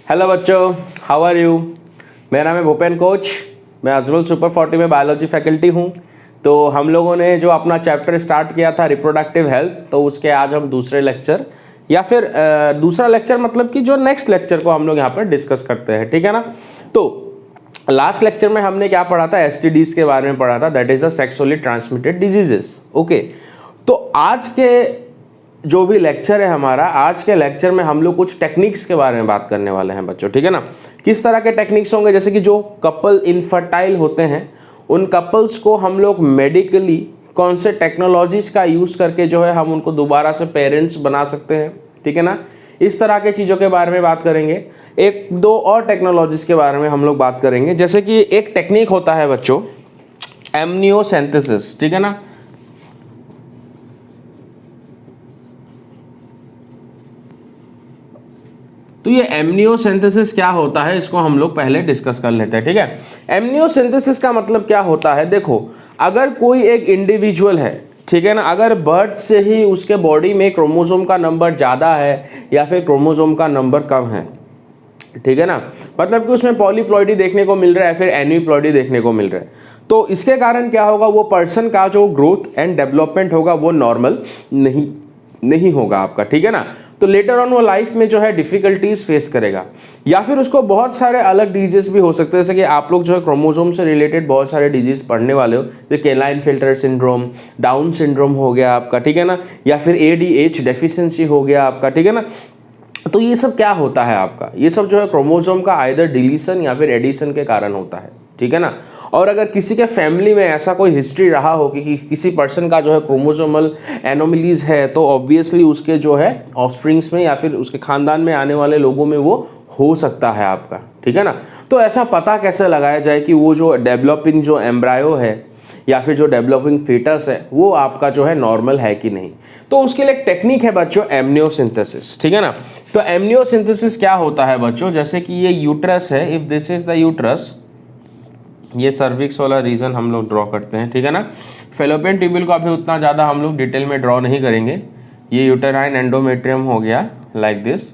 Hello बच्चों, how are you. मेरा नाम है भूपेन कोच। मैं अजमल सुपर 40 में बायोलॉजी फैकल्टी हूँ। तो हम लोगों ने जो अपना चैप्टर स्टार्ट किया था रिप्रोडक्टिव हेल्थ, तो उसके आज हम दूसरे लेक्चर या फिर दूसरा लेक्चर मतलब कि जो नेक्स्ट लेक्चर को हम लोग यहाँ पर डिस्कस करते हैं, ठीक है ना। तो लास्ट लेक्चर में हमने क्या पढ़ा था, एसटीडीज के बारे में पढ़ा था, that is a sexually transmitted diseases. Okay, तो आज के जो भी लेक्चर है हमारा, आज के लेक्चर में हम लोग कुछ टेक्निक्स के बारे में बात करने वाले हैं बच्चों, ठीक है ना। किस तरह के टेक्निक्स होंगे, जैसे कि जो कपल इनफर्टाइल होते हैं उन कपल्स को हम लोग मेडिकली कौन से टेक्नोलॉजीज का यूज करके जो है हम उनको दोबारा से पेरेंट्स बना सकते हैं, ठीक है ना। इस तरह के चीज़ों के बारे में बात करेंगे। एक दो और टेक्नोलॉजीज के बारे में हम लोग बात करेंगे, जैसे कि एक टेक्निक होता है बच्चों एमनियोसिंथेसिस, ठीक है ना। तो ये एमनियोसिंथेसिस क्या होता है, इसको हम लोग पहले डिस्कस कर लेते हैं, ठीक है। एमनियोसिंथेसिस का मतलब क्या होता है, देखो अगर कोई एक इंडिविजुअल है, ठीक है ना, अगर बर्थ से ही उसके बॉडी में क्रोमोसोम का नंबर ज़्यादा है या फिर क्रोमोसोम का नंबर कम है, ठीक है ना, मतलब कि उसमें पॉलीप्लॉइडी देखने को मिल रहा है फिर एन्यूप्लॉइडी देखने को मिल रहा है, तो इसके कारण क्या होगा, वो पर्सन का जो ग्रोथ एंड डेवलपमेंट होगा वो नॉर्मल नहीं होगा आपका, ठीक है ना। तो लेटर ऑन वो लाइफ में जो है डिफिकल्टीज फेस करेगा, या फिर उसको बहुत सारे अलग डिजीज भी हो सकते हैं, जैसे कि आप लोग जो है क्रोमोसोम से रिलेटेड बहुत सारे डिजीज पढ़ने वाले हो, जैसे केलाइन फिल्टर सिंड्रोम, डाउन सिंड्रोम हो गया आपका, ठीक है ना, या फिर ADH डेफिशिएंसी हो गया आपका, ठीक है ना। तो ये सब क्या होता है आपका, ये सब जो है क्रोमोसोम का आइदर डिलीशन या फिर एडिशन के कारण होता है, ठीक है ना। और अगर किसी के फैमिली में ऐसा कोई हिस्ट्री रहा हो कि किसी पर्सन का जो है क्रोमोसोमल एनोमलीज है, तो ऑब्वियसली उसके जो है ऑफस्प्रिंग्स में या फिर उसके खानदान में आने वाले लोगों में वो हो सकता है आपका, ठीक है ना। तो ऐसा पता कैसे लगाया जाए कि वो जो डेवलपिंग जो एम्ब्रायो है या फिर जो डेवलपिंग फीटस है वो आपका जो है नॉर्मल है कि नहीं, तो उसके लिए एक टेक्निक है बच्चों एमनियोसिंथेसिस, ठीक है ना। तो एमनियोसिंथेसिस क्या होता है बच्चों, जैसे कि ये यूट्रस है, if this is the uterus, ये सर्विक्स वाला रीजन हम लोग ड्रॉ करते हैं, ठीक है ना। फेलोपियन ट्यूब्यूल को अभी उतना ज़्यादा हम लोग डिटेल में ड्रॉ नहीं करेंगे। ये यूटेराइन एंडोमेट्रियम हो गया लाइक दिस।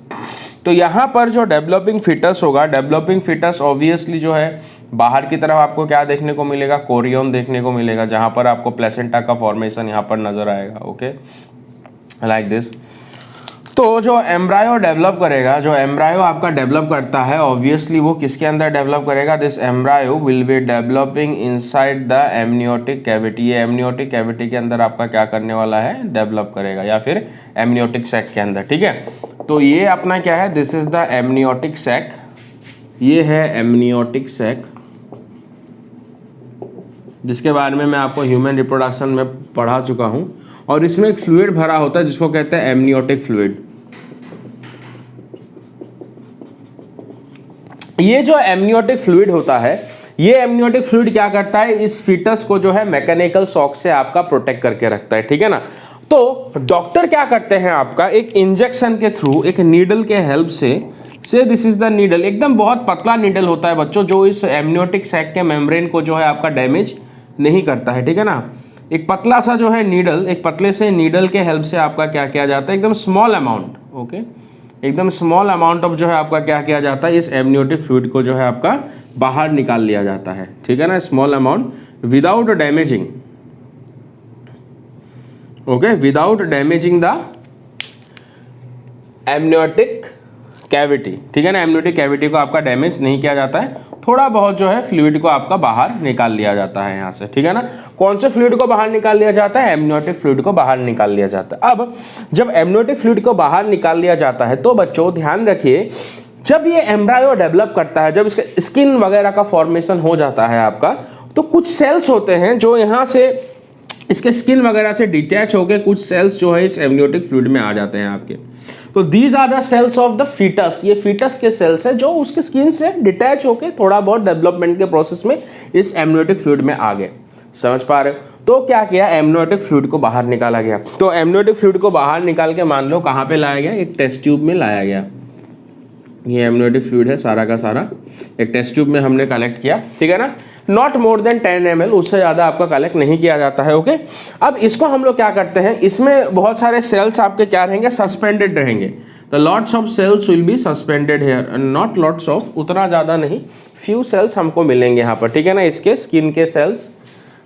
तो यहाँ पर जो डेवलपिंग फीटस होगा, डेवलपिंग फीटस ऑब्वियसली जो है बाहर की तरफ आपको क्या देखने को मिलेगा, कोरियन देखने को मिलेगा, जहाँ पर आपको प्लेसेंटा का फॉर्मेशन यहाँ पर नजर आएगा, ओके लाइक दिस। तो जो एम्ब्रायो डेवलप करेगा, जो एम्ब्रायो आपका डेवलप करता है, ऑब्वियसली वो किसके अंदर डेवलप करेगा, this embryo will be developing inside the amniotic cavity. ये एमनियोटिक कैविटी के अंदर आपका क्या करने वाला है, डेवलप करेगा, या फिर एमनियोटिक सैक के अंदर, ठीक है। तो ये अपना क्या है, this is the amniotic sac, ये है एमनियोटिक सैक, जिसके बारे में मैं आपको ह्यूमन रिप्रोडक्शन में पढ़ा चुका हूँ। और इसमें एक फ्लूइड भरा होता है जिसको कहते हैं एमनियोटिक फ्लूइड। ये जो एमनियोटिक फ्लूइड होता है, ये एमनियोटिक फ्लूइड क्या करता है, इस फीटस को जो है मैकेनिकल शॉक से आपका प्रोटेक्ट करके रखता है, ठीक है ना। तो डॉक्टर क्या करते हैं, आपका एक इंजेक्शन के थ्रू, एक नीडल के हेल्प से दिस इज द नीडल, एकदम बहुत पतला नीडल होता है बच्चों, जो इस एमनियोटिक सैक के मेम्ब्रेन को जो है आपका डैमेज नहीं करता है, ठीक है ना। एक पतला सा जो है नीडल, एक पतले से नीडल के हेल्प से आपका क्या किया जाता है, एकदम स्मॉल अमाउंट, ओके, एकदम स्मॉल अमाउंट ऑफ जो है आपका क्या किया जाता है, इस एमनियोटिक फ्लूइड को जो है आपका बाहर निकाल लिया जाता है, ठीक है ना, small amount without damaging, okay, without damaging the amniotic cavity, ठीक है ना। एमनियोटिक कैविटी को आपका डैमेज नहीं किया जाता है, थोड़ा बहुत जो है फ्लूइड को आपका बाहर निकाल लिया जाता है यहाँ से, ठीक है ना। कौन से फ्लूइड को बाहर निकाल लिया जाता है, एमनियोटिक फ्लूइड को बाहर निकाल लिया जाता है। अब जब एमनियोटिक फ्लूइड को बाहर निकाल लिया जाता है, तो बच्चों ध्यान रखिए, जब ये एम्ब्रायो डेवलप करता है, जब इसका स्किन वगैरह का फॉर्मेशन हो जाता है आपका, तो कुछ सेल्स होते हैं जो यहाँ से इसके स्किन वगैरह से डिटैच होकर कुछ सेल्स जो है इस एमनियोटिक फ्लूइड में आ जाते हैं आपके। तो these are the cells of the foetus, ये फीटस के सेल्स है जो उसके स्किन से डिटैच होके थोड़ा बहुत डेवलपमेंट के प्रोसेस में इस एमनियोटिक फ्लूइड में आ गए, समझ पा रहे हो। तो क्या किया, एमनियोटिक फ्लूइड को बाहर निकाला गया। तो एमनियोटिक फ्लूइड को बाहर निकाल के मान लो कहाँ पे लाया गया, एक टेस्ट ट्यूब में लाया गया। ये एमनियोटिक फ्लूइड है सारा का सारा, एक टेस्ट ट्यूब में हमने कलेक्ट किया, ठीक है ना। नॉट मोर देन 10 ml, उससे ज़्यादा आपका कलेक्ट नहीं किया जाता है, ओके। अब इसको हम लोग क्या करते हैं, इसमें बहुत सारे सेल्स आपके क्या रहेंगे, सस्पेंडेड रहेंगे। The lots of cells will be suspended here, not lots of, उतना ज़्यादा नहीं, फ्यू सेल्स हमको मिलेंगे यहाँ पर, ठीक है ना, इसके स्किन के सेल्स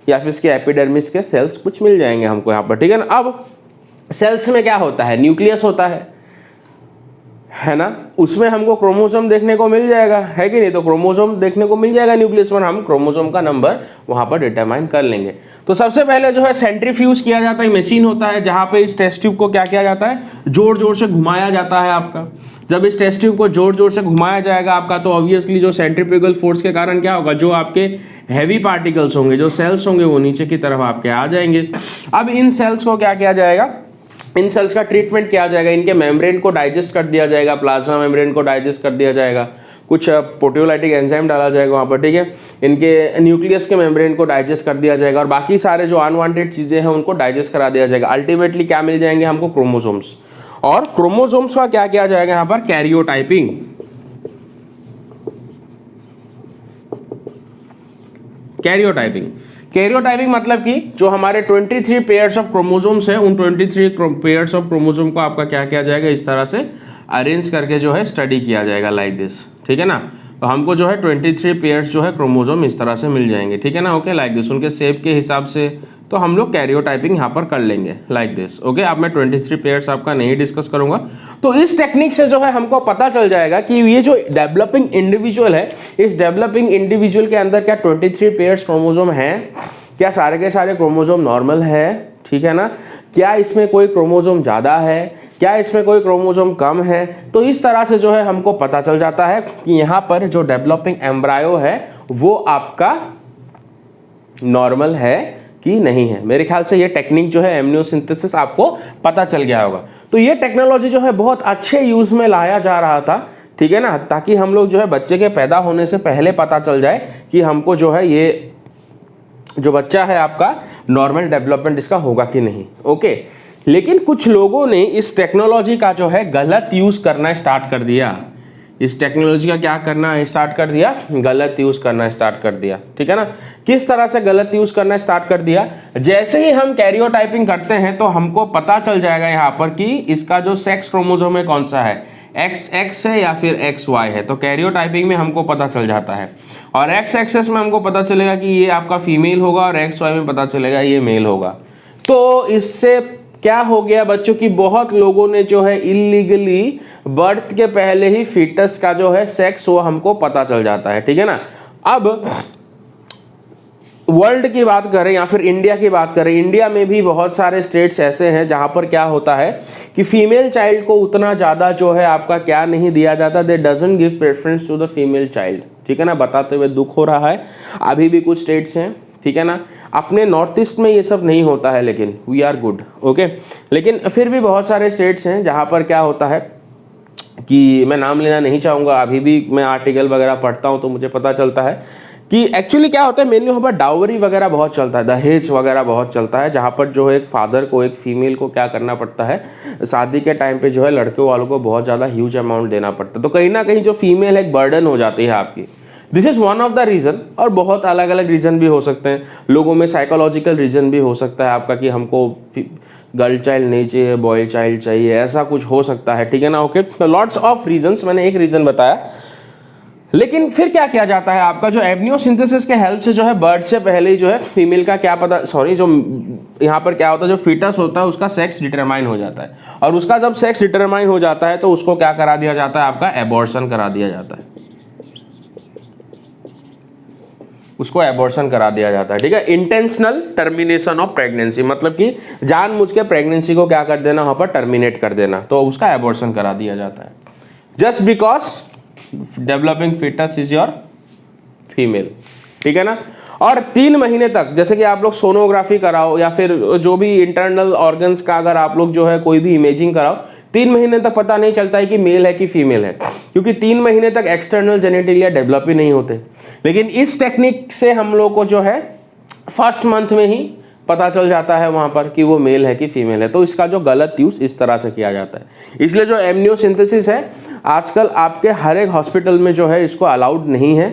या फिर इसके एपिडर्मिस के सेल्स कुछ मिल जाएंगे हमको यहाँ पर, ठीक है ना। अब सेल्स में क्या होता है, न्यूक्लियस होता है ना, उसमें हमको क्रोमोसोम देखने को मिल जाएगा, है कि नहीं, तो क्रोमोसोम देखने को मिल जाएगा न्यूक्लियस पर, हम क्रोमोसोम का नंबर वहां पर डिटरमाइन कर लेंगे। तो सबसे पहले जो है सेंट्रीफ्यूज किया जाता है, मशीन होता है जहां पे इस टेस्ट ट्यूब को क्या किया जाता है, जोर जोर से घुमाया जाता है आपका। जब इस टेस्ट ट्यूब को जोर जोर से घुमाया जाएगा आपका, तो ऑब्वियसली जो सेंट्रीफ्यूगल फोर्स के कारण क्या होगा, जो आपके हैवी पार्टिकल्स होंगे, जो सेल्स होंगे, वो नीचे की तरफ आपके आ जाएंगे। अब इन सेल्स को क्या किया जाएगा, इन सेल्स का ट्रीटमेंट किया जाएगा, इनके मेम्ब्रेन को डाइजेस्ट कर दिया जाएगा, प्लाज्मा मेम्ब्रेन को डाइजेस्ट कर दिया जाएगा, कुछ प्रोटियोलाइटिक एंजाइम डाला जाएगा वहाँ पर, ठीक है, इनके न्यूक्लियस के मेम्ब्रेन को डाइजेस्ट कर दिया जाएगा, और बाकी सारे जो अनवांटेड चीज़ें हैं उनको डाइजेस्ट करा दिया जाएगा। अल्टीमेटली क्या मिल जाएंगे हमको, क्रोमोसोम्स, और क्रोमोसोम्स का क्या किया जाएगा यहाँ पर, कैरियोटाइपिंग। कैरियोटाइपिंग मतलब कि जो हमारे 23 पेयर्स ऑफ क्रोमोसोम्स हैं, उन 23 पेयर्स ऑफ क्रोमोसोम को आपका क्या किया जाएगा, इस तरह से अरेंज करके जो है स्टडी किया जाएगा, लाइक दिस, ठीक है ना। तो हमको जो है 23 पेयर्स जो है क्रोमोसोम इस तरह से मिल जाएंगे, ठीक है ना, ओके, लाइक दिस, उनके शेप के हिसाब से। तो हम लोग कैरियोटाइपिंग यहाँ पर कर लेंगे, लाइक दिस, ओके। अब मैं 23 पेयर्स आपका नहीं डिस्कस करूंगा। तो इस टेक्निक से जो है हमको पता चल जाएगा कि ये जो डेवलपिंग इंडिविजुअल है, इस डेवलपिंग इंडिविजुअल के अंदर क्या 23 पेयर्स क्रोमोसोम हैं, क्या सारे के सारे क्रोमोसोम नॉर्मल है, ठीक है ना, क्या इसमें कोई क्रोमोसोम ज़्यादा है, क्या इसमें कोई क्रोमोसोम कम है। तो इस तरह से जो है हमको पता चल जाता है कि यहाँ पर जो डेवलपिंग एम्ब्रायो है वो आपका नॉर्मल है कि नहीं है। मेरे ख्याल से ये टेक्निक जो है एमनियोसिंथेसिस आपको पता चल गया होगा। तो ये टेक्नोलॉजी जो है बहुत अच्छे यूज़ में लाया जा रहा था, ठीक है ना, ताकि हम लोग जो है बच्चे के पैदा होने से पहले पता चल जाए कि हमको जो है ये जो बच्चा है आपका नॉर्मल डेवलपमेंट इसका होगा कि नहीं, ओके। लेकिन कुछ लोगों ने इस टेक्नोलॉजी का जो है गलत यूज़ करना स्टार्ट कर दिया। इस टेक्नोलॉजी का क्या करना स्टार्ट कर दिया, गलत यूज़ करना स्टार्ट कर दिया, ठीक है ना। किस तरह से गलत यूज़ करना स्टार्ट कर दिया, जैसे ही हम कैरियोटाइपिंग करते हैं तो हमको पता चल जाएगा यहाँ पर कि इसका जो सेक्स क्रोमोसोम है कौन सा है, XX है या फिर XY है। तो कैरियोटाइपिंग में हमको पता चल जाता है, और X एक्सेस में हमको पता चलेगा कि ये आपका फीमेल होगा, और XY में पता चलेगा ये मेल होगा। तो इससे क्या हो गया बच्चों की, बहुत लोगों ने जो है इलीगली बर्थ के पहले ही फीटस का जो है सेक्स वो हमको पता चल जाता है, ठीक है ना। अब वर्ल्ड की बात करें या फिर इंडिया की बात करें, इंडिया में भी बहुत सारे स्टेट्स ऐसे हैं जहां पर क्या होता है कि फीमेल चाइल्ड को उतना ज़्यादा जो है आपका क्या नहीं दिया जाता, they doesn't give preference to the female child, ठीक है ना। बताते हुए दुख हो रहा है, अभी भी कुछ स्टेट्स हैं, ठीक है ना। अपने नॉर्थ ईस्ट में ये सब नहीं होता है, लेकिन वी आर गुड, ओके। लेकिन फिर भी बहुत सारे स्टेट्स हैं जहाँ पर क्या होता है कि मैं नाम लेना नहीं चाहूँगा, अभी भी मैं आर्टिकल वगैरह पढ़ता हूँ तो मुझे पता चलता है कि एक्चुअली क्या होता है, मेनली वहाँ पर डावरी वगैरह बहुत चलता है, दहेज वगैरह बहुत चलता है, जहाँ पर जो है एक फादर को एक फीमेल को क्या करना पड़ता है, शादी के टाइम पे जो है लड़के वालों को बहुत ज़्यादा ह्यूज अमाउंट देना पड़ता है। तो कहीं ना कहीं जो फीमेल है एक बर्डन हो जाती है आपकी। This is one of the reason, और बहुत अलग अलग रीज़न भी हो सकते हैं। लोगों में साइकोलॉजिकल रीज़न भी हो सकता है आपका कि हमको गर्ल चाइल्ड नहीं चाहिए, बॉय चाइल्ड चाहिए, ऐसा कुछ हो सकता है, ठीक है ना, ओके। तो लॉट्स ऑफ रीजंस, मैंने एक रीज़न बताया। लेकिन फिर क्या किया जाता है आपका, जो एमनियोसिंथेसिस के हेल्प से जो है बर्थ से पहले ही जो है फीमेल का क्या पता, सॉरी, जो यहाँ पर क्या होता है, जो फीटस होता है उसका सेक्स डिटरमाइन हो जाता है, और उसका जब सेक्स डिटरमाइन हो जाता है तो उसको क्या करा दिया जाता है, आपका एबॉर्शन करा दिया जाता है, उसको एबॉर्शन करा दिया जाता है, ठीक है। इंटेंशनल टर्मिनेशन ऑफ प्रेगनेंसी, मतलब कि जानबूझ के प्रेगनेंसी को क्या कर देना, वहाँ पर टर्मिनेट कर देना, तो उसका एबॉर्शन करा दिया जाता है, just because developing foetus is your female, ठीक है ना। और 3 महीने तक, जैसे कि आप लोग सोनोग्राफी कराओ या फिर जो भी इंटरनल ऑर्गन्स का अगर आप लोग जो है कोई भी इमेजिंग कराओ, 3 महीने तक पता नहीं चलता है कि मेल है कि फीमेल है, क्योंकि 3 महीने तक एक्सटर्नल जेनेटिलिया डेवलप ही नहीं होते। लेकिन इस टेक्निक से हम लोग को जो है फर्स्ट मंथ में ही पता चल जाता है वहाँ पर कि वो मेल है कि फीमेल है। तो इसका जो गलत यूज़ इस तरह से किया जाता है। इसलिए जो एमनियोसिंथेसिस है आजकल आपके हर एक हॉस्पिटल में जो है इसको अलाउड नहीं है।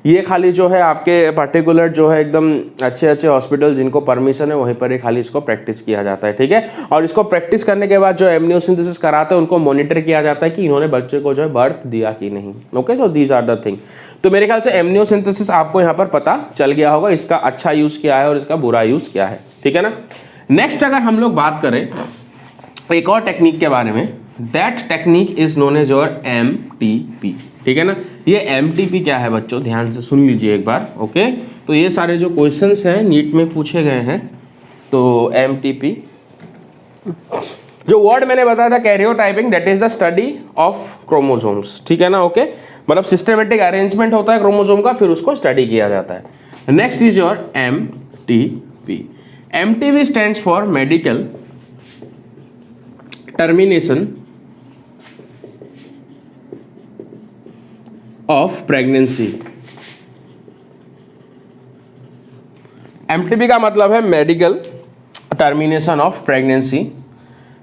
ये खाली जो है आपके पर्टिकुलर जो है एकदम अच्छे अच्छे हॉस्पिटल जिनको परमिशन है वहीं पर ही खाली इसको प्रैक्टिस किया जाता है, ठीक है। और इसको प्रैक्टिस करने के बाद जो एमनियोसिंथेसिस कराते हैं उनको मॉनिटर किया जाता है कि इन्होंने बच्चे को जो है बर्थ दिया कि नहीं। Okay, so these are the thing. तो मेरे ख्याल से एमनियोसिंथेसिस आपको यहाँ पर पता चल गया होगा, इसका अच्छा यूज़ क्या है और इसका बुरा यूज़ क्या है, ठीक है ना। नेक्स्ट अगर हम लोग बात करें एक और टेक्निक के बारे में, that technique is known as your MTP, ठीक है ना। ये MTP क्या है बच्चों, ध्यान से सुन लीजिए एक बार। ओके, तो ये सारे जो क्वेश्चंस हैं नीट में पूछे गए हैं, तो MTP जो वर्ड मैंने बताया था karyotyping, that is the study of chromosomes, ठीक है ना। ओके, मतलब सिस्टमेटिक अरेंजमेंट होता है क्रोमोसोम का, फिर उसको स्टडी किया जाता है। Next is your MTP। MTP stands for medical termination of pregnancy. MTP का मतलब है मेडिकल टर्मिनेशन ऑफ प्रेगनेंसी,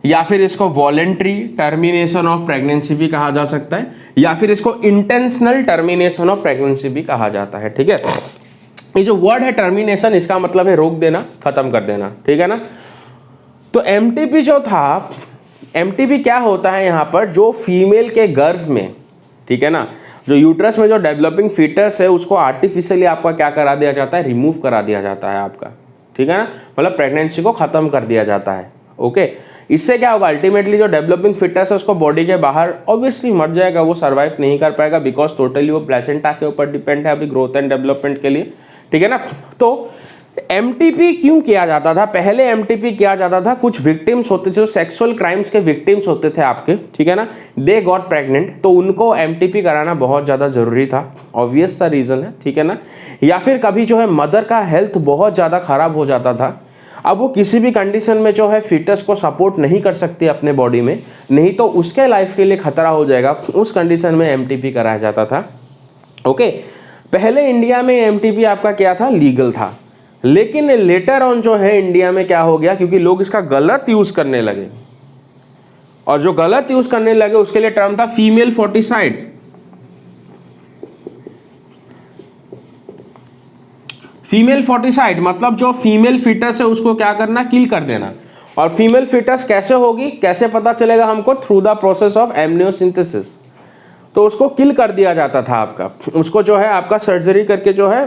या फिर इसको वॉलेंट्री टर्मिनेशन ऑफ प्रेगनेंसी भी कहा जा सकता है, या फिर इसको इंटेंशनल टर्मिनेशन ऑफ प्रेगनेंसी भी कहा जाता है, ठीक है। ये जो वर्ड है टर्मिनेशन, इसका मतलब है रोक देना, खत्म कर देना, ठीक है ना। तो MTP जो था, MTP क्या होता है यहाँ पर, जो फीमेल के गर्भ में, ठीक है ना, जो यूट्रस में जो डेवलपिंग फीटस है उसको आर्टिफिशियली आपका क्या करा दिया जाता है, रिमूव करा दिया जाता है आपका, ठीक है ना। मतलब प्रेगनेंसी को खत्म कर दिया जाता है। ओके, इससे क्या होगा, अल्टीमेटली जो डेवलपिंग फीटस है उसको बॉडी के बाहर ऑब्वियसली मर जाएगा, वो सर्वाइव नहीं कर पाएगा, बिकॉज टोटली वो प्लेसेंटा के ऊपर डिपेंड है अभी ग्रोथ एंड डेवलपमेंट के लिए, ठीक है ना। तो MTP क्यों किया जाता था, पहले MTP किया जाता था, कुछ विक्टिम्स होते थे जो सेक्सुअल क्राइम्स के विक्टिम्स होते थे आपके, ठीक है ना, दे गॉट प्रेग्नेंट, तो उनको MTP कराना बहुत ज़्यादा ज़रूरी था, ऑब्वियस सा रीज़न है, ठीक है ना। या फिर कभी जो है मदर का हेल्थ बहुत ज़्यादा ख़राब हो जाता था, अब वो किसी भी कंडीशन में जो है फीटस को सपोर्ट नहीं कर सकती अपने बॉडी में, नहीं तो उसके लाइफ के लिए खतरा हो जाएगा, उस कंडीशन में MTP कराया जाता था। ओके, पहले इंडिया में MTP आपका क्या था, लीगल था, लेकिन लेटर ऑन जो है इंडिया में क्या हो गया, क्योंकि लोग इसका गलत यूज करने लगे, और जो गलत यूज करने लगे उसके लिए टर्म था फीमेल फोर्टिसाइड। फीमेल फोर्टिसाइड मतलब जो फीमेल फीटस है उसको क्या करना, किल कर देना। और फीमेल फीटस कैसे होगी, कैसे पता चलेगा हमको, थ्रू द प्रोसेस ऑफ एमनियोसिंथेसिस। तो उसको किल कर दिया जाता था आपका, उसको जो है आपका सर्जरी करके जो है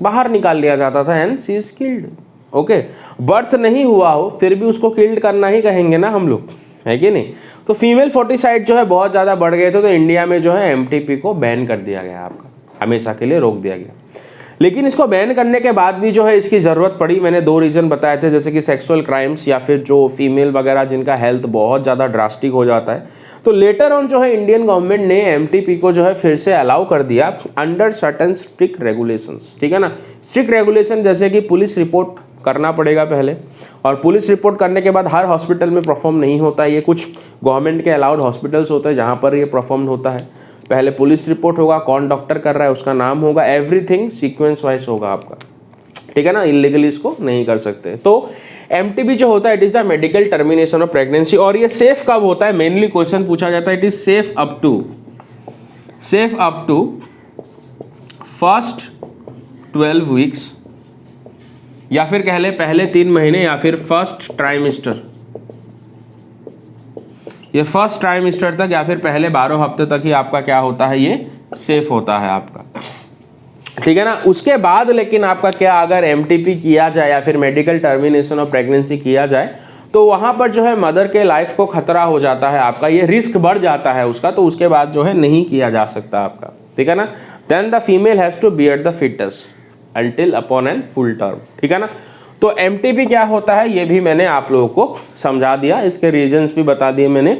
बाहर निकाल लिया जाता था, and she is killed. Okay, birth नहीं हुआ हो फिर भी उसको किल्ड करना ही कहेंगे ना हम लोग, है कि नहीं। तो फीमेल फोर्टिसाइड जो है बहुत ज़्यादा बढ़ गए थे, तो इंडिया में जो है MTP को बैन कर दिया गया आपका, हमेशा के लिए रोक दिया गया। लेकिन इसको बैन करने के बाद भी जो है इसकी ज़रूरत पड़ी, मैंने 2 रीज़न बताए थे, जैसे कि सेक्सुअल क्राइम्स या फिर जो फीमेल वगैरह जिनका हेल्थ बहुत ज़्यादा ड्रास्टिक हो जाता है। तो लेटर ऑन जो है इंडियन गवर्नमेंट ने MTP को जो है फिर से अलाउ कर दिया अंडर सर्टेन स्ट्रिक्ट रेगुलेशंस, ठीक है ना। स्ट्रिक्ट रेगुलेशन जैसे कि पुलिस रिपोर्ट करना पड़ेगा पहले, और पुलिस रिपोर्ट करने के बाद हर हॉस्पिटल में परफॉर्म नहीं होता है, ये कुछ गवर्नमेंट के अलाउड हॉस्पिटल्स होते हैं जहाँ पर ये परफॉर्म होता है। पहले पुलिस रिपोर्ट होगा, कौन डॉक्टर कर रहा है उसका नाम होगा, एवरीथिंग सीक्वेंस वाइज होगा आपका, ठीक है ना, इलीगली इसको नहीं कर सकते। तो MTP जो होता है it is the medical termination of pregnancy, और ये सेफ कब होता है, मेनली क्वेश्चन पूछा जाता है, it is safe up to first 12 weeks, या फिर कह ले पहले 3 महीने, या फिर फर्स्ट ट्राइमेस्टर, ये फर्स्ट ट्राइमेस्टर तक, या फिर पहले 12 हफ्ते तक ही आपका क्या होता है, ये सेफ होता है आपका, ठीक है ना। उसके बाद लेकिन आपका क्या, अगर MTP किया जाए या फिर मेडिकल टर्मिनेशन ऑफ प्रेगनेंसी किया जाए, तो वहां पर जो है मदर के लाइफ को खतरा हो जाता है आपका, ये रिस्क बढ़ जाता है उसका, तो उसके बाद जो है नहीं किया जा सकता आपका, ठीक है ना। Then the female has to bear the foetus until upon an full term, ठीक है ना। तो MTP क्या होता है ये भी मैंने आप लोगों को समझा दिया, इसके रीजंस भी बता दिए मैंने।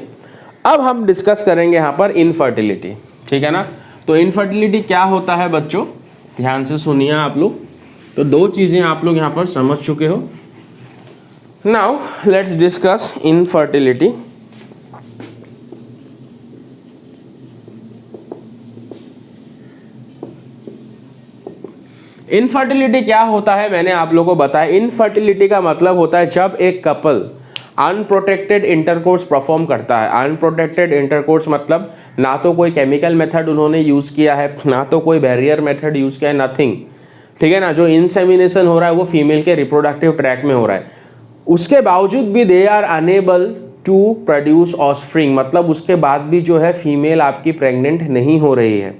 अब हम डिस्कस करेंगे यहाँ पर इनफर्टिलिटी, ठीक है ना। तो इनफर्टिलिटी क्या होता है बच्चों, ध्यान से सुनिए आप लोग। तो 2 चीजें आप लोग यहाँ पर समझ चुके हो। Now let's discuss infertility. Infertility क्या होता है मैंने आप लोगों को बताया। इनफर्टिलिटी का मतलब होता है जब एक कपल अनप्रोटेक्टेड इंटरकोर्स परफॉर्म करता है। अनप्रोटेक्टेड इंटरकोर्स मतलब ना तो कोई केमिकल मेथड उन्होंने यूज़ किया है, ना तो कोई बैरियर मेथड यूज़ किया है, नथिंग, ठीक है ना। जो इंसेमिनेशन हो रहा है वो फीमेल के रिप्रोडक्टिव ट्रैक में हो रहा है, उसके बावजूद भी they are unable to produce offspring, मतलब उसके बाद भी जो है फीमेल आपकी प्रेग्नेंट नहीं हो रही है।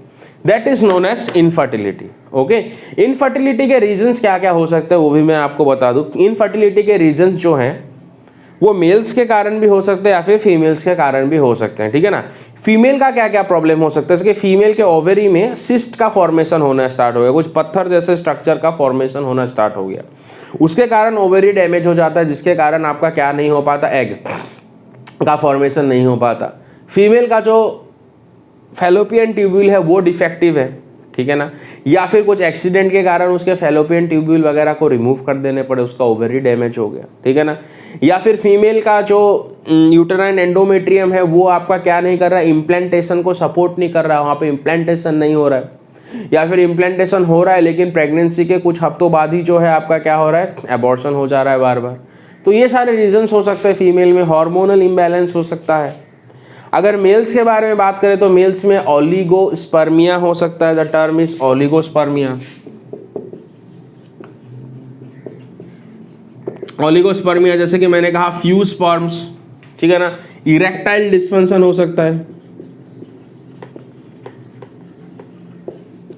That is known as infertility. Okay, infertility के रीजंस क्या क्या हो सकते हैं वो भी मैं आपको बता दूं। इनफर्टिलिटी के रीजंस जो हैं वो मेल्स के कारण भी हो सकते हैं या फिर फीमेल्स के कारण भी हो सकते हैं, ठीक है ना। फीमेल का क्या क्या प्रॉब्लम हो सकता है, इसके फीमेल के ओवरी में सिस्ट का फॉर्मेशन होना स्टार्ट हो गया, कुछ पत्थर जैसे स्ट्रक्चर का फॉर्मेशन होना स्टार्ट हो गया, उसके कारण ओवरी डैमेज हो जाता है, जिसके कारण आपका क्या नहीं हो पाता, एग का फॉर्मेशन नहीं हो पाता। फीमेल का जो फैलोपियन ट्यूब्यूल है वो डिफेक्टिव है, ठीक है ना, या फिर कुछ एक्सीडेंट के कारण उसके फैलोपियन ट्यूब्यूल वगैरह को रिमूव कर देने पड़े, उसका ओवरी डैमेज हो गया, ठीक है ना। या फिर फीमेल का जो यूटेराइन एंडोमेट्रियम है वो आपका क्या नहीं कर रहा है, इम्प्लांटेशन को सपोर्ट नहीं कर रहा है, वहाँ पे इम्प्लांटेशन नहीं हो रहा है, या फिर इम्प्लांटेशन हो रहा है लेकिन प्रेगनेंसी के कुछ हफ्तों बाद ही जो है आपका क्या हो रहा है, एबॉर्शन हो जा रहा है बार बार। तो ये सारे रीजंस हो सकते हैं फीमेल में। हार्मोनल इम्बैलेंस हो सकता है। अगर मेल्स के बारे में बात करें तो मेल्स में ओलिगोस्पर्मिया हो सकता है, the term is oligospermia. Oligospermia जैसे कि मैंने कहा फ्यू स्पर्म्स, ठीक है ना। इरेक्टाइल डिस्फंक्शन हो सकता है।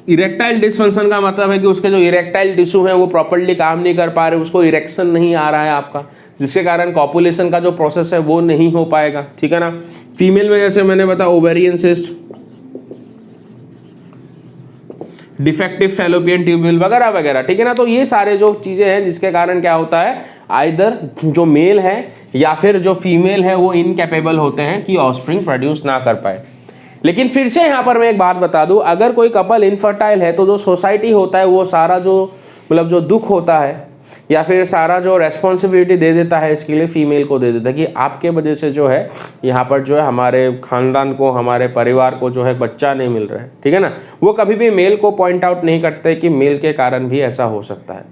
इरेक्टाइल डिस्फंक्शन का मतलब है कि उसके जो इरेक्टाइल टिश्यू है वो प्रॉपर्ली काम नहीं कर पा रहे, उसको इरेक्शन नहीं आ रहा है आपका, जिसके कारण कॉपुलेशन का जो प्रोसेस है वो नहीं हो पाएगा, ठीक है ना। फीमेल में जैसे मैंने बताया ovarian cyst, defective fallopian tubule वगैरह वगैरह, ठीक है ना। तो ये सारे जो चीजें हैं जिसके कारण क्या होता है, आइदर जो मेल है या फिर जो फीमेल है वो इनकैपेबल होते हैं कि ऑफस्प्रिंग प्रोड्यूस ना कर पाए। लेकिन फिर से यहाँ पर मैं एक बात बता दूं, अगर कोई कपल इनफर्टाइल है तो जो सोसाइटी होता है वो सारा जो मतलब जो दुख होता है या फिर सारा जो रेस्पॉन्सिबिलिटी दे देता है इसके लिए फीमेल को दे देता है कि आपके वजह से जो है यहाँ पर जो है हमारे खानदान को, हमारे परिवार को जो है बच्चा नहीं मिल रहा है, ठीक है ना। वो कभी भी मेल को पॉइंट आउट नहीं करते कि मेल के कारण भी ऐसा हो सकता है।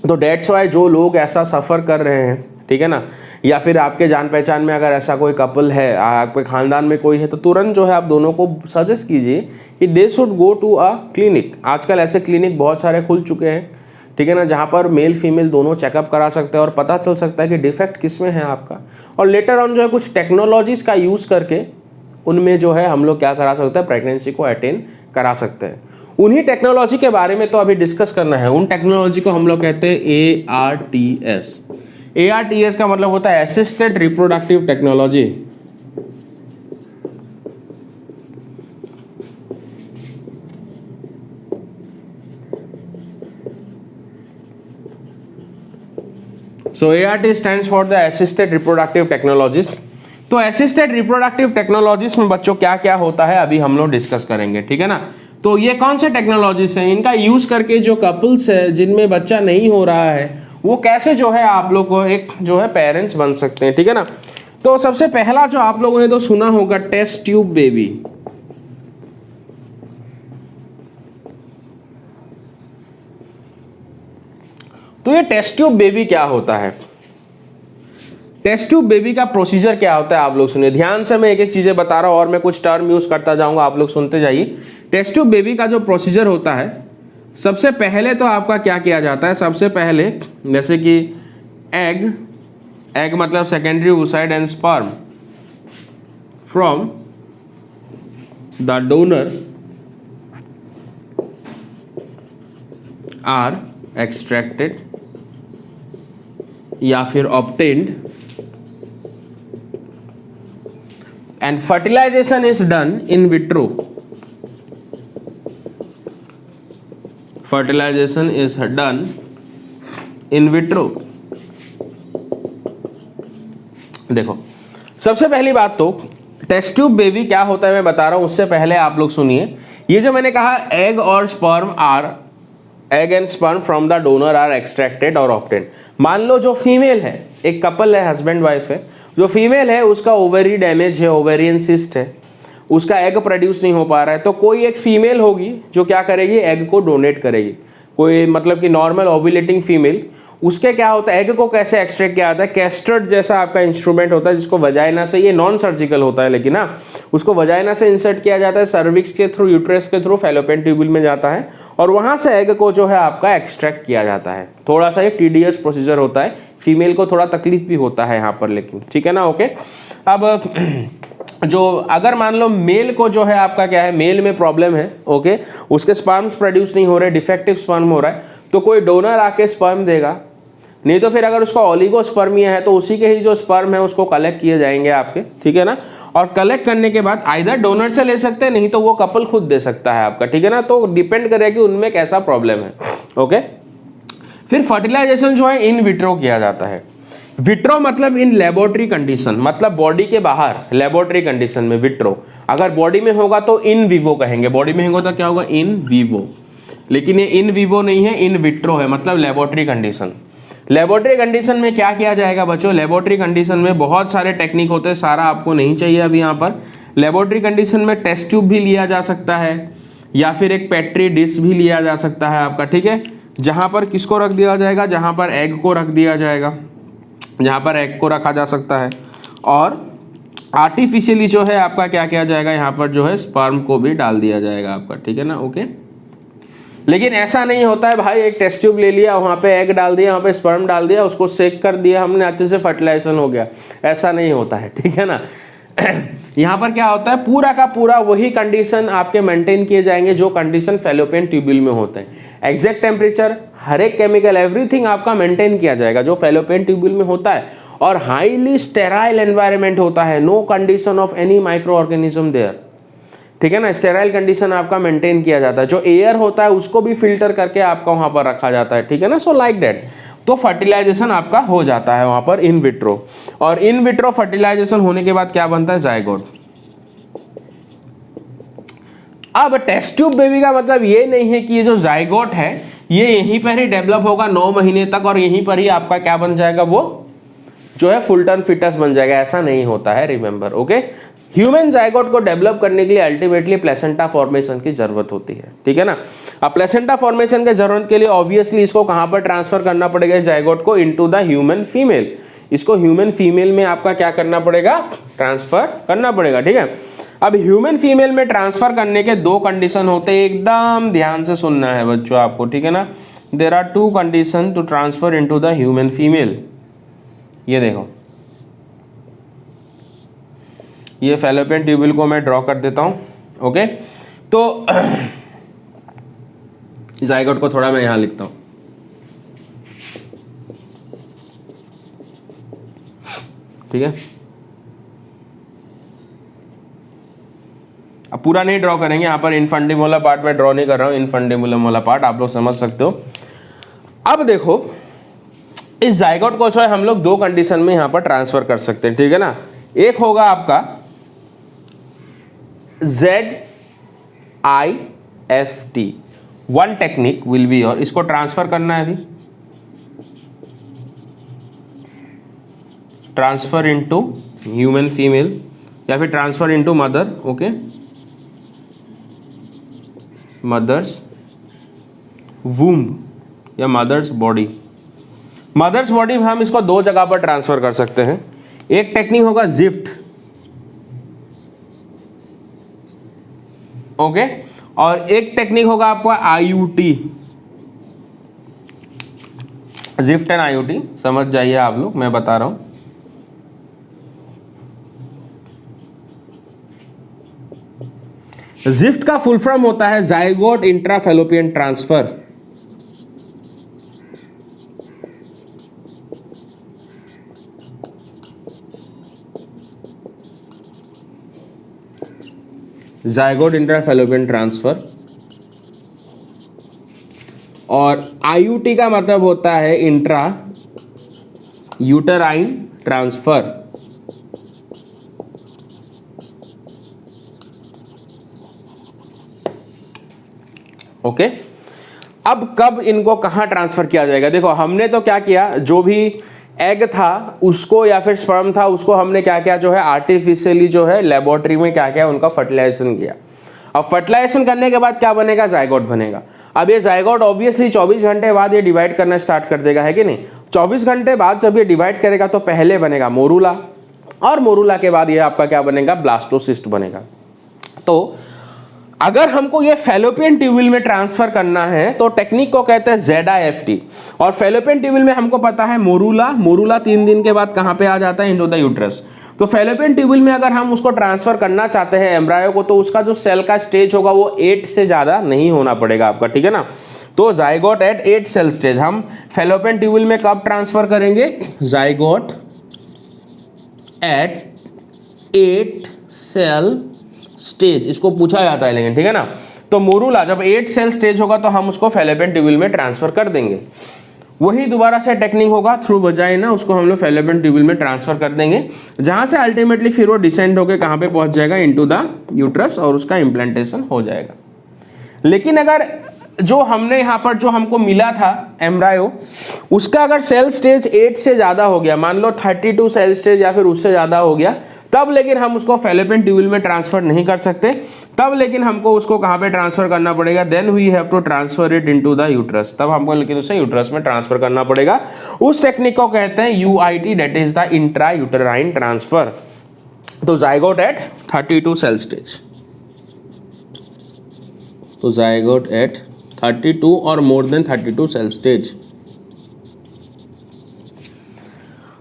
तो डेट्स वाई जो लोग ऐसा सफ़र कर रहे हैं, ठीक है ना, या फिर आपके जान पहचान में अगर ऐसा कोई कपल है, आपके खानदान में कोई है, तो तुरंत जो है आप दोनों को सजेस्ट कीजिए कि they should go to a clinic. आजकल ऐसे क्लिनिक बहुत सारे खुल चुके हैं, ठीक है ना, जहाँ पर मेल फीमेल दोनों चेकअप करा सकते हैं और पता चल सकता है कि डिफेक्ट किस में है आपका। और लेटर ऑन जो है कुछ टेक्नोलॉजीज का यूज़ करके उनमें जो है हम लोग क्या करा सकते हैं, प्रेगनेंसी को अटेन करा सकते हैं। उन्हीं टेक्नोलॉजी के बारे में तो अभी डिस्कस करना है। उन टेक्नोलॉजी को हम लोग कहते हैं ARTS। ARTS का मतलब होता है assisted reproductive technology. So ART stands for the assisted reproductive technologies। तो असिस्टेड रिप्रोडक्टिव टेक्नोलॉजीज में बच्चों क्या क्या होता है अभी हम लोग डिस्कस करेंगे, ठीक है ना। तो ये कौन से टेक्नोलॉजीज हैं, इनका यूज करके जो कपल्स है जिनमें बच्चा नहीं हो रहा है वो कैसे जो है आप लोग को एक जो है पेरेंट्स बन सकते हैं, ठीक है ना। तो सबसे पहला जो आप लोगों ने तो सुना होगा टेस्ट ट्यूब बेबी। तो ये टेस्ट ट्यूब बेबी क्या होता है, टेस्ट ट्यूब बेबी का प्रोसीजर क्या होता है आप लोग सुनिए ध्यान से। मैं एक एक चीजें बता रहा हूं और मैं कुछ टर्म यूज करता जाऊंगा, आप लोग सुनते जाइए। टेस्ट ट्यूब बेबी का जो प्रोसीजर होता है, सबसे पहले तो आपका क्या किया जाता है, सबसे पहले जैसे कि एग मतलब secondary oocyte and sperm from the donor are extracted या फिर obtained and fertilization is done in vitro। fertilization is done in vitro। देखो सबसे पहली बात तो टेस्ट ट्यूब बेबी क्या होता है मैं बता रहा हूं, उससे पहले आप लोग सुनिए। ये जो मैंने कहा एग और sperm are egg and sperm from the donor are extracted और ऑब्टेन्ड। मान लो जो फीमेल है, एक कपल है, हस्बैंड वाइफ है, जो फीमेल है उसका ओवरी डैमेज है, ओवेरियन सिस्ट है, उसका एग प्रोड्यूस नहीं हो पा रहा है, तो कोई एक फीमेल होगी जो क्या करेगी, एग को डोनेट करेगी। कोई मतलब कि नॉर्मल ओव्यूलेटिंग फीमेल उसके क्या होता है, एग को कैसे एक्सट्रैक्ट किया जाता है, कैस्टर्ड जैसा आपका इंस्ट्रूमेंट होता है जिसको वजाइना से, ये नॉन सर्जिकल होता है लेकिन ना, उसको वजाइना से इंसर्ट किया जाता है, सर्विक्स के थ्रू, यूट्रस के थ्रू फैलोपियन ट्यूब्यूल में जाता है और वहाँ से एग को जो है आपका एक्सट्रैक्ट किया जाता है। थोड़ा सा ये टीडियस प्रोसीजर होता है, फीमेल को थोड़ा तकलीफ भी होता है यहाँ पर लेकिन, ठीक है ना। ओके, अब जो अगर मान लो मेल को जो है आपका क्या है, मेल में प्रॉब्लम है, ओके, उसके स्पर्म्स प्रोड्यूस नहीं हो रहे, डिफेक्टिव स्पर्म हो रहा है, तो कोई डोनर आके स्पर्म देगा, नहीं तो फिर अगर उसका ओलिगोस्पर्मिया है तो उसी के ही जो स्पर्म है उसको कलेक्ट किए जाएंगे आपके, ठीक है ना। और कलेक्ट करने के बाद आइदर डोनर से ले सकते हैं, नहीं तो वो कपल खुद दे सकता है आपका, ठीक है ना। तो डिपेंड करेगा कि उनमें कैसा प्रॉब्लम है। ओके, फिर फर्टिलाइजेशन जो है इन विट्रो किया जाता है। विट्रो मतलब इन लेबोरेटरी कंडीशन, मतलब बॉडी के बाहर लेबोरेटरी कंडीशन में विट्रो। अगर बॉडी में होगा तो इन विवो कहेंगे, बॉडी में होगा तो क्या होगा, इन विवो, लेकिन ये इन विवो नहीं है, इन विट्रो है, मतलब लेबोरेटरी कंडीशन। लेबोरेटरी कंडीशन में क्या किया जाएगा बच्चों, लेबोरेटरी कंडीशन में बहुत सारे टेक्निक होते हैं, सारा आपको नहीं चाहिए अभी यहाँ पर। लेबोरेटरी कंडीशन में टेस्ट ट्यूब भी लिया जा सकता है या फिर एक पेट्री डिश भी लिया जा सकता है आपका, ठीक है, जहाँ पर किसको रख दिया जाएगा, जहाँ पर एग को रख दिया जाएगा, जहाँ पर एग को रखा जा सकता है। और आर्टिफिशियली जो है आपका क्या किया जाएगा, यहाँ पर जो है स्पर्म को भी डाल दिया जाएगा आपका, ठीक है ना। ओके, लेकिन ऐसा नहीं होता है भाई, एक टेस्ट ट्यूब ले लिया, वहाँ पे एग डाल दिया, वहाँ पे स्पर्म डाल दिया, उसको सेक कर दिया हमने, अच्छे से फर्टिलाइजेशन हो गया, ऐसा नहीं होता है, ठीक है ना। यहाँ पर क्या होता है, पूरा का पूरा वही कंडीशन आपके मेंटेन किए जाएंगे जो कंडीशन फैलोपियन ट्यूब्यूल में होते हैं। एग्जैक्ट टेम्परेचर, हर एक केमिकल, एवरीथिंग आपका मेंटेन किया जाएगा जो फैलोपियन ट्यूब्यूल में होता है। और हाईली स्टेराइल एनवायरनमेंट होता है, no condition of any micro organism there, ठीक है ना। स्टेराइल कंडीशन आपका मेंटेन किया जाता है, जो एयर होता है उसको भी फिल्टर करके आपका वहाँ पर रखा जाता है, ठीक है ना। सो लाइक दैट, तो फर्टिलाइजेशन आपका हो जाता है वहाँ पर इन विट्रो। और इन विट्रो फर्टिलाइजेशन होने के बाद क्या बनता है, जाइगोट। अब टेस्ट ट्यूब बेबी का मतलब ये नहीं है कि ये जो जाइगोट है ये यहीं पर ही डेवलप होगा 9 महीने तक और यहीं पर ही आपका क्या बन जाएगा, वो जो है फुल टर्म फिटस बन जाएगा, ऐसा नहीं होता है, रिमेंबर। ओके, ह्यूमन जाइगोट को डेवलप करने के लिए अल्टीमेटली प्लेसेंटा फॉर्मेशन की जरूरत होती है, ठीक है ना। अब प्लेसेंटा फॉर्मेशन के जरूरत के लिए ऑब्वियसली इसको कहां पर ट्रांसफर करना पड़ेगा, जाइगोट को इनटू द ह्यूमन फीमेल। इसको ह्यूमन फीमेल में आपका क्या करना पड़ेगा, ट्रांसफर करना पड़ेगा, ठीक है। अब ह्यूमन फीमेल में ट्रांसफर करने के 2 कंडीशन होते हैं, एकदम ध्यान से सुनना है बच्चों आपको, ठीक है ना। There are 2 condition to transfer into the human female. ये देखो, ये फैलोपियन ट्यूब्यूल को मैं ड्रॉ कर देता हूं। ओके, तो जाइगोट को थोड़ा मैं यहां लिखता हूं, ठीक है। अब पूरा नहीं ड्रॉ करेंगे, यहां पर इनफंडिबुलर पार्ट में ड्रॉ नहीं कर रहा हूं, इनफंडिबुलर वाला पार्ट आप लोग समझ सकते हो। अब देखो, इस जाइगोट को जो है हम लोग 2 कंडीशन में यहां पर ट्रांसफर कर सकते हैं, ठीक है ना। एक होगा आपका ZIFT, 1 टेक्निक विल बी, और इसको ट्रांसफर करना है अभी, ट्रांसफर इनटू ह्यूमन फीमेल या फिर transfer into mother. Okay, mother's womb या मदर्स बॉडी। मदर्स बॉडी में हम इसको 2 जगह पर ट्रांसफर कर सकते हैं। एक टेक्निक होगा जिफ्ट, ओके, और एक टेक्निक होगा आपका IUT, जिफ्ट एंड IUT, समझ जाइए आप लोग, मैं बता रहा हूं। जिफ्ट का फुल फॉर्म होता है zygote intrafallopian transfer. Zygote intrafallopian transfer. और IUT का मतलब होता है इंट्रा यूटराइन ट्रांसफर। ओके, अब कब इनको कहां ट्रांसफर किया जाएगा, देखो हमने तो क्या किया, जो भी एग था उसको या फिर स्पर्म था उसको हमने क्या किया, जो है आर्टिफिशियली जो है लेबोरेटरी में क्या किया, उनका फर्टिलाइजेशन किया। अब फर्टिलाइजेशन करने के बाद क्या बनेगा, जाइगोट बनेगा। अब ये जाइगोट ऑब्वियसली 24 घंटे बाद ये डिवाइड करना स्टार्ट कर देगा, है कि नहीं। 24 घंटे बाद जब ये डिवाइड करेगा तो पहले बनेगा मोरूला, और मोरूला के बाद ये आपका क्या बनेगा, ब्लास्टोसिस्ट बनेगा। तो अगर हमको ये फैलोपियन ट्यूब्यूल में ट्रांसफर करना है तो टेक्निक को कहते हैं ZIFT। और फैलोपियन ट्यूब्यूल में हमको पता है मोरूला 3 दिन के बाद कहां पे आ जाता है, इनटू द यूट्रस। तो फैलोपियन ट्यूब्यूल में अगर हम उसको ट्रांसफर करना चाहते हैं एम्ब्रायो को, तो उसका जो सेल का स्टेज होगा वो 8 से ज्यादा नहीं होना पड़ेगा आपका, ठीक है ना। तो जाइगोट एट 8 सेल स्टेज हम फैलोपियन ट्यूब्यूल में कब ट्रांसफर करेंगे, जाइगोट एट 8 सेल स्टेज, इसको पूछा जाता है लेकिन, ठीक है ना। तो मोरूला जब 8 सेल स्टेज होगा तो हम उसको फैलोपियन ट्यूब्यूल में ट्रांसफर कर देंगे। वही दोबारा से टेक्निक होगा, थ्रू वजाइना उसको हम लोग फैलोपियन ट्यूब्यूल में ट्रांसफर कर देंगे, जहां से अल्टीमेटली फिर वो डिसेंड होकर कहां पे पहुंच जाएगा, इनटू द यूट्रस, और उसका इम्प्लांटेशन हो जाएगा। लेकिन अगर जो हमने यहाँ पर जो हमको मिला था एम्ब्रायो, उसका अगर सेल स्टेज 8 से ज्यादा हो गया, मान लो 32 सेल स्टेज या फिर उससे ज्यादा हो गया, तब लेकिन हम उसको फैलोपियन ट्यूब्यूल में ट्रांसफर नहीं कर सकते। तब लेकिन हमको उसको कहाँ पे ट्रांसफर करना पड़ेगा, then we have to transfer it into the uterus. तब हमको लेकिन उसे यूट्रस में ट्रांसफर करना पड़ेगा। उस टेक्निक को कहते हैं UIT, that is the intra uterine transfer. तो जाइगोट एट 32 सेल स्टेज, तो जाइगोट एट 32 और more than 32 cell stage.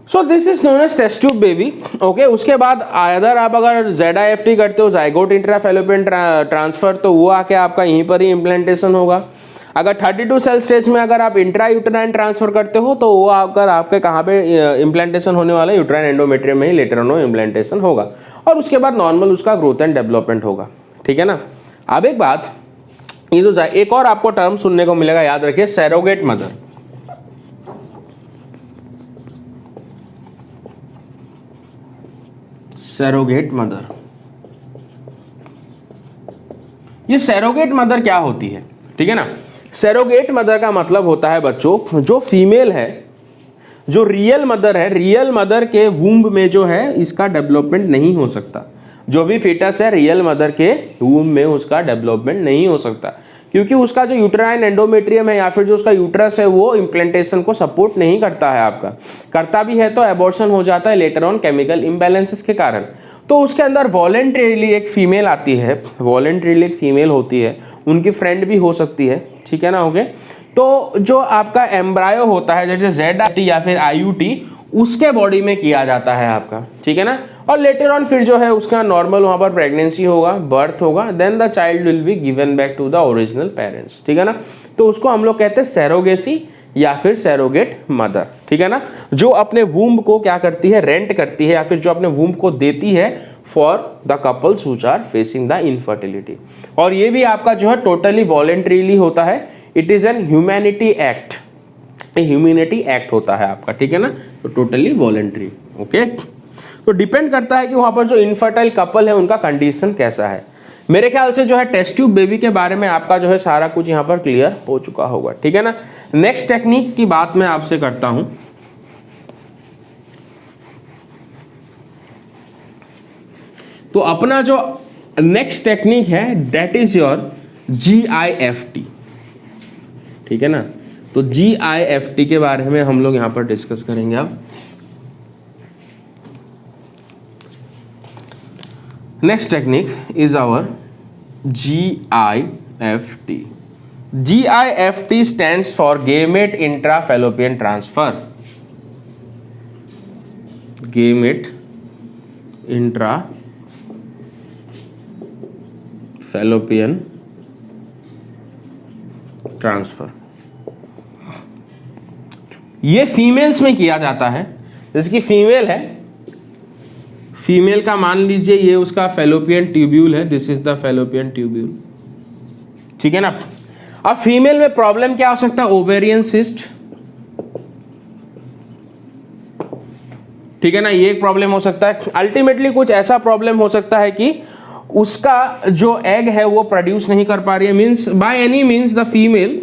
So this is known as test tube baby, okay. उसके बाद अदर आप अगर ZIFT करते हो, जाइगोट इंट्रा फैलोपियन ट्रांसफर, तो वो आके आपका यहीं पर ही इम्प्लांटेशन होगा। अगर 32 सेल स्टेज में अगर आप इंट्रा यूटेराइन ट्रांसफर करते हो तो वो अगर आपके कहाँ पे इम्प्लांटेशन होने वाला है, यूटेराइन एंडोमेट्रियम में ही लेटर ऑन इम्प्लांटेशन होगा, और उसके बाद नॉर्मल उसका ग्रोथ एंड डेवलपमेंट होगा, ठीक है ना। अब एक बात, ये तो एक और आपको टर्म सुनने को मिलेगा, याद रखिए, सैरोगेट मदर। सैरोगेट मदर, ये सैरोगेट मदर क्या होती है, ठीक है ना। सैरोगेट मदर का मतलब होता है बच्चों, जो फीमेल है, जो रियल मदर है, रियल मदर के वूम्ब में जो है इसका डेवलपमेंट नहीं हो सकता। जो भी फीटस है रियल मदर के वूम्ब में उसका डेवलपमेंट नहीं हो सकता, क्योंकि उसका जो यूटेराइन एंडोमेट्रियम है या फिर जो उसका यूट्रस है वो इम्प्लांटेशन को सपोर्ट नहीं करता है आपका। करता भी है तो एबॉर्शन हो जाता है लेटर ऑन केमिकल इम्बैलेंसेस के कारण। तो उसके अंदर वॉलेंटरीली एक फीमेल आती है, वॉलेंटरीली एक फीमेल होती है, उनकी फ्रेंड भी हो सकती है, ठीक है ना, ओके। तो जो आपका एम्ब्रायो होता है जैसे ZIT या फिर IUT, उसके बॉडी में किया जाता है आपका, ठीक है ना। और लेटर ऑन फिर जो है उसका नॉर्मल वहाँ पर प्रेगनेंसी होगा, बर्थ होगा, then the child will be given back to the original parents, ठीक है ना। तो उसको हम लोग कहते हैं सैरोगेसी या फिर सैरोगेट मदर, ठीक है ना, जो अपने वूम्ब को क्या करती है, रेंट करती है, या फिर जो अपने वूम्ब को देती है for the couples which are facing the infertility. और ये भी आपका जो है टोटली वॉलेंटरीली होता है, it is an humanity act, humanity act होता है आपका, ठीक है ना। तो टोटली वॉलेंट्री, ओके। तो डिपेंड करता है कि वहां पर जो इनफर्टाइल कपल है उनका कंडीशन कैसा है। मेरे ख्याल से जो है टेस्ट ट्यूब बेबी के बारे में आपका जो है सारा कुछ यहाँ पर क्लियर हो चुका होगा, ठीक है ना। नेक्स्ट टेक्निक की बात मैं आपसे करता हूं। तो अपना जो नेक्स्ट टेक्निक है दैट इज योर GIFT, ठीक है ना। तो GIFT के बारे में हम लोग यहां पर डिस्कस करेंगे अब। Next technique is our GIFT. GIFT stands for gamete intrafallopian transfer. Gamete intrafallopian transfer. ये फीमेल्स में किया जाता है, जैसे कि फीमेल है, फीमेल का मान लीजिए ये उसका फैलोपियन ट्यूब्यूल है, this is the fallopian tubule, ठीक है ना। अब फीमेल में प्रॉब्लम क्या हो सकता है, ओवेरियन सिस्ट, ठीक है ना, ये एक प्रॉब्लम हो सकता है। अल्टीमेटली कुछ ऐसा प्रॉब्लम हो सकता है कि उसका जो एग है वो प्रोड्यूस नहीं कर पा रही है, means by any means the female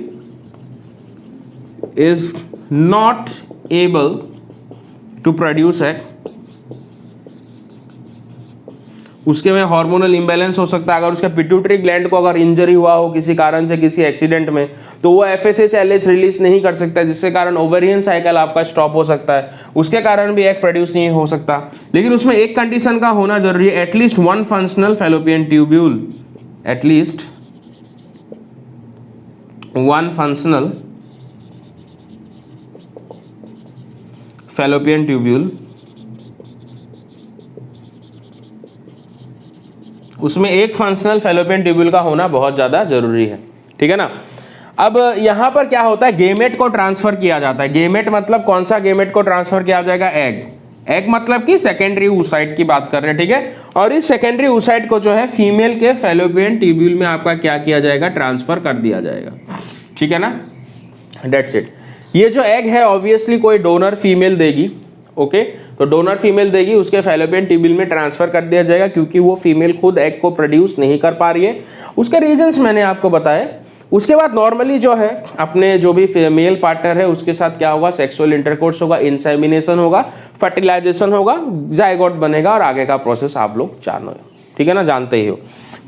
is not able to produce egg, उसके में हार्मोनल इम्बैलेंस हो सकता है। अगर उसका पिट्यूटरी ग्लैंड को अगर इंजरी हुआ हो किसी कारण से, किसी एक्सीडेंट में, तो वो FSH LH रिलीज नहीं कर सकता, जिसके कारण ओवेरियन साइकिल आपका स्टॉप हो सकता है, उसके कारण भी एग प्रोड्यूस नहीं हो सकता। लेकिन उसमें एक कंडीशन का होना जरूरी है, at least one functional fallopian tubule, at least one functional fallopian tubule, उसमें एक फंक्शनल फैलोपियन ट्यूब्यूल का होना बहुत ज़्यादा जरूरी है, ठीक है ना। अब यहाँ पर क्या होता है, गेमेट को ट्रांसफर किया जाता है। गेमेट मतलब कौन सा गेमेट को ट्रांसफर किया जाएगा, एग। एग मतलब कि सेकेंडरी oocyte की बात कर रहे हैं, ठीक है। और इस सेकेंडरी oocyte को जो है फीमेल के फैलोपियन ट्यूब्यूल में आपका क्या किया जाएगा, ट्रांसफर कर दिया जाएगा, ठीक है ना। That's it. ये जो एग है ऑब्वियसली कोई डोनर फीमेल देगी, ओके, तो डोनर फीमेल देगी, उसके फैलोपियन ट्यूब्यूल में ट्रांसफर कर दिया जाएगा, क्योंकि वो फीमेल खुद एग को प्रोड्यूस नहीं कर पा रही है। उसके रीजंस मैंने आपको बताए। उसके बाद नॉर्मली जो है अपने जो भी मेल पार्टनर है उसके साथ क्या होगा, सेक्सुअल इंटरकोर्स होगा, इंसेमिनेशन होगा, फर्टिलाइजेशन होगा, जाइगोट बनेगा, और आगे का प्रोसेस आप लोग जानो, ठीक है ना, जानते ही हो।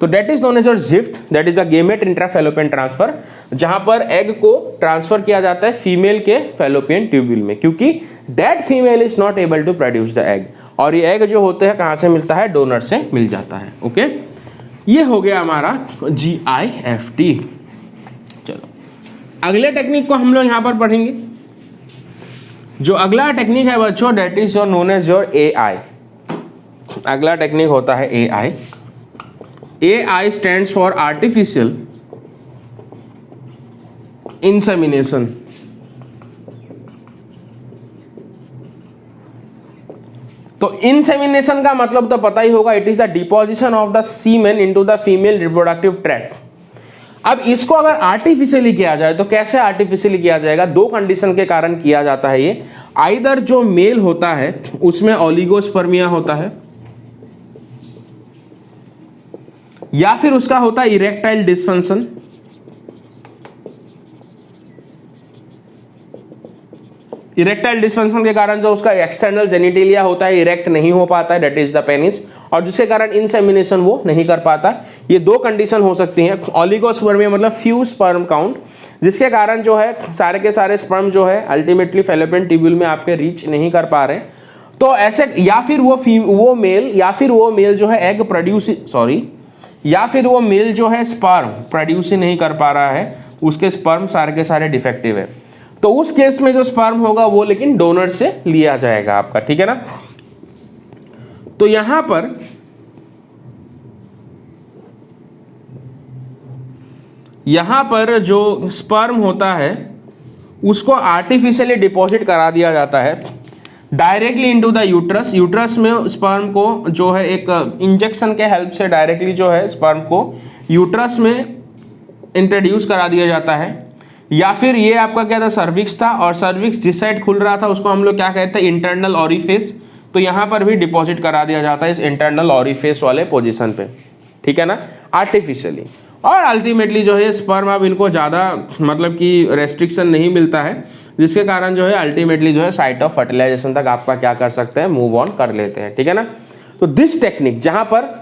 तो that is known as your GIFT, that is the gamete intrafallopian transfer, जहां पर एग को ट्रांसफर किया जाता है फीमेल के फैलोपियन ट्यूब्यूल में, क्योंकि that female is not able to produce the egg. और ये एग जो होते हैं कहां से मिलता है, डोनर से मिल जाता है, ओके। ये हो गया हमारा GIFT। चलो अगले टेक्निक को हम लोग यहां पर पढ़ेंगे। जो अगला टेक्निक है बच्चों, that is your known as your AI। अगला टेक्निक होता है AI। AI stands for artificial insemination। तो इंसेमिनेशन का मतलब तो पता ही होगा, it is the deposition of the semen into the female reproductive tract. अब इसको अगर आर्टिफिशियली किया जाए तो कैसे आर्टिफिशियली किया जाएगा, दो कंडीशन के कारण किया जाता है ये। आइदर जो मेल होता है उसमें ओलिगोस्पर्मिया होता है, या फिर उसका होता है इरेक्टाइल डिसफंक्शन। इरेक्टाइल डिसफंक्शन के कारण जो उसका एक्सटर्नल जेनिटेलिया होता है इरेक्ट नहीं हो पाता है, दैट इज द पेनिस, और जिसके कारण इंसेमिनेशन वो नहीं कर पाता। ये दो कंडीशन हो सकती हैं। ओलिगोस्पर्मिया मतलब फ्यू स्पर्म काउंट, जिसके कारण जो है सारे के सारे स्पर्म जो है अल्टीमेटली फैलोपियन ट्यूब्यूल में आपके रीच नहीं कर पा रहे। तो ऐसे, या फिर वो मेल जो है एग प्रोड्यूस, या फिर वो मेल जो है स्पर्म प्रोड्यूस ही नहीं कर पा रहा है, उसके स्पर्म सारे के सारे डिफेक्टिव है। तो उस केस में जो स्पर्म होगा वो लेकिन डोनर से लिया जाएगा आपका, ठीक है ना। तो यहां पर जो स्पर्म होता है उसको आर्टिफिशियली डिपॉजिट करा दिया जाता है directly into the uterus. Uterus में स्पर्म को जो है एक इंजेक्शन के हेल्प से डायरेक्टली जो है स्पर्म को यूट्रस में इंट्रोड्यूस करा दिया जाता है। या फिर ये आपका क्या था, सर्विक्स था, और सर्विक्स जिस साइड खुल रहा था उसको हम लोग क्या कहते हैं, इंटरनल ऑरिफेस। तो यहाँ पर भी डिपॉजिट करा दिया जाता है इस इंटरनल ऑरिफेस वाले पोजीशन पे, ठीक है ना, आर्टिफिशियली। और अल्टीमेटली जो है स्पर्म अब इनको ज़्यादा मतलब कि रेस्ट्रिक्शन नहीं मिलता है, जिसके कारण जो है अल्टीमेटली जो है साइट ऑफ फर्टिलाइजेशन तक आपका क्या कर सकते हैं, मूव ऑन कर लेते हैं, ठीक है ना। तो दिस टेक्निक जहाँ पर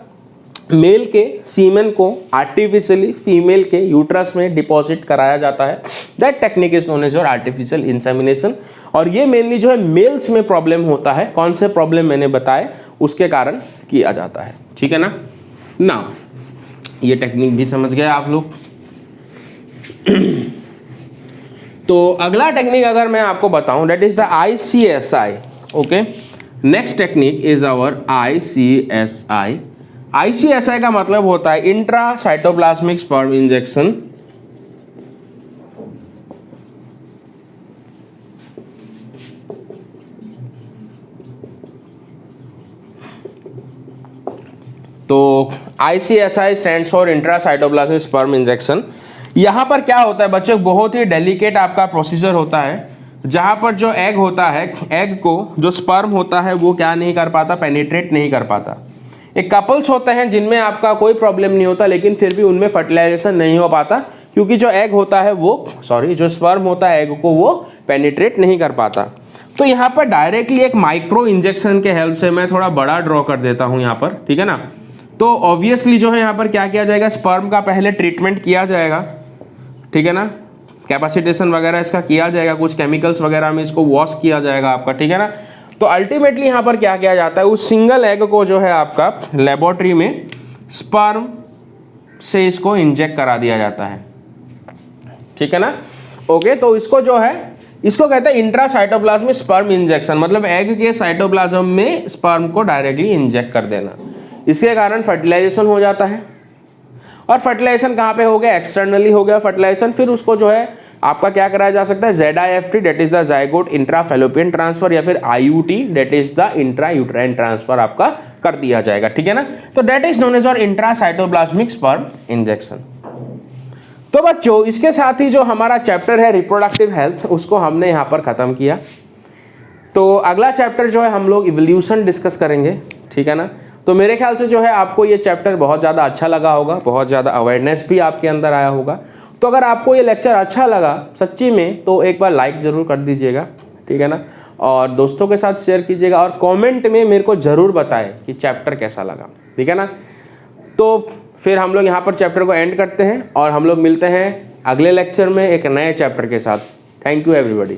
मेल के सीमेन को आर्टिफिशियली फीमेल के यूट्रस में डिपॉजिट कराया जाता है, that technique is known as your artificial insemination. और ये मेनली जो है मेल्स में प्रॉब्लम होता है, कौन से प्रॉब्लम मैंने बताए उसके कारण किया जाता है, ठीक है ना। नाउ ये टेक्निक भी समझ गए आप लोग। तो अगला टेक्निक अगर मैं आपको बताऊं, that is the ICSI, okay. Next technique is our ICSI। ICSI का मतलब होता है इंट्रा साइटोप्लाज्मिक स्पर्म इंजेक्शन। तो ICSI stands for intra cytoplasmic sperm injection. यहां पर क्या होता है बच्चों, बहुत ही डेलिकेट आपका प्रोसीजर होता है, जहां पर जो एग होता है, एग को जो स्पर्म होता है वो क्या नहीं कर पाता, पेनिट्रेट नहीं कर पाता। एक कपल्स होते हैं जिनमें आपका कोई प्रॉब्लम नहीं होता, लेकिन फिर भी उनमें फर्टिलाइजेशन नहीं हो पाता, क्योंकि जो एग होता है वो जो स्पर्म होता है एग को वो पेनिट्रेट नहीं कर पाता। तो यहाँ पर डायरेक्टली एक माइक्रो इंजेक्शन के हेल्प से, मैं थोड़ा बड़ा ड्रॉ कर देता हूँ यहाँ पर, ठीक है ना। तो ऑब्वियसली जो है यहाँ पर क्या किया जाएगा, स्पर्म का पहले ट्रीटमेंट किया जाएगा, ठीक है ना, कैपेसिटेशन वगैरह इसका किया जाएगा, कुछ केमिकल्स वगैरह में इसको वॉश किया जाएगा आपका, ठीक है ना। तो अल्टीमेटली यहाँ पर क्या किया जाता है, उस सिंगल एग को जो है आपका लेबोरेटरी में स्पर्म से इसको इंजेक्ट करा दिया जाता है, ठीक है ना। ओके, तो इसको जो है इसको कहते हैं इंट्रासाइटोप्लाज्मिक स्पर्म इंजेक्शन, मतलब एग के साइटोप्लाज्म में स्पर्म को डायरेक्टली इंजेक्ट कर देना। इसके कारण फर्टिलाइजेशन हो जाता है, और फर्टिलाइजेशन कहाँ पे हो गया, एक्सटर्नली हो गया फर्टिलाइजेशन। फिर उसको जो है आपका क्या कराया जा सकता है, ZIFT that is the zygote intrafallopian transfer, या फिर IUT that is the intra uterine transfer आपका कर दिया जाएगा, ठीक है ना। तो दैट इज नोन एज और इंट्रासाइटोप्लाज्मिक स्पर्म इंजेक्शन। तो बच्चों इसके साथ ही जो हमारा चैप्टर है रिप्रोडक्टिव हेल्थ, उसको हमने यहाँ पर खत्म किया। तो अगला चैप्टर जो है हम लोग इवोल्यूशन डिस्कस करेंगे, ठीक है ना। तो मेरे ख्याल से जो है आपको ये चैप्टर बहुत ज़्यादा अच्छा लगा होगा, बहुत ज़्यादा अवेयरनेस भी आपके अंदर आया होगा। तो अगर आपको ये लेक्चर अच्छा लगा सच्ची में, तो एक बार लाइक ज़रूर कर दीजिएगा, ठीक है ना, और दोस्तों के साथ शेयर कीजिएगा, और कमेंट में मेरे को ज़रूर बताएं कि चैप्टर कैसा लगा, ठीक है ना। तो फिर हम लोग यहाँ पर चैप्टर को एंड करते हैं, और हम लोग मिलते हैं अगले लेक्चर में एक नए चैप्टर के साथ। Thank you everybody.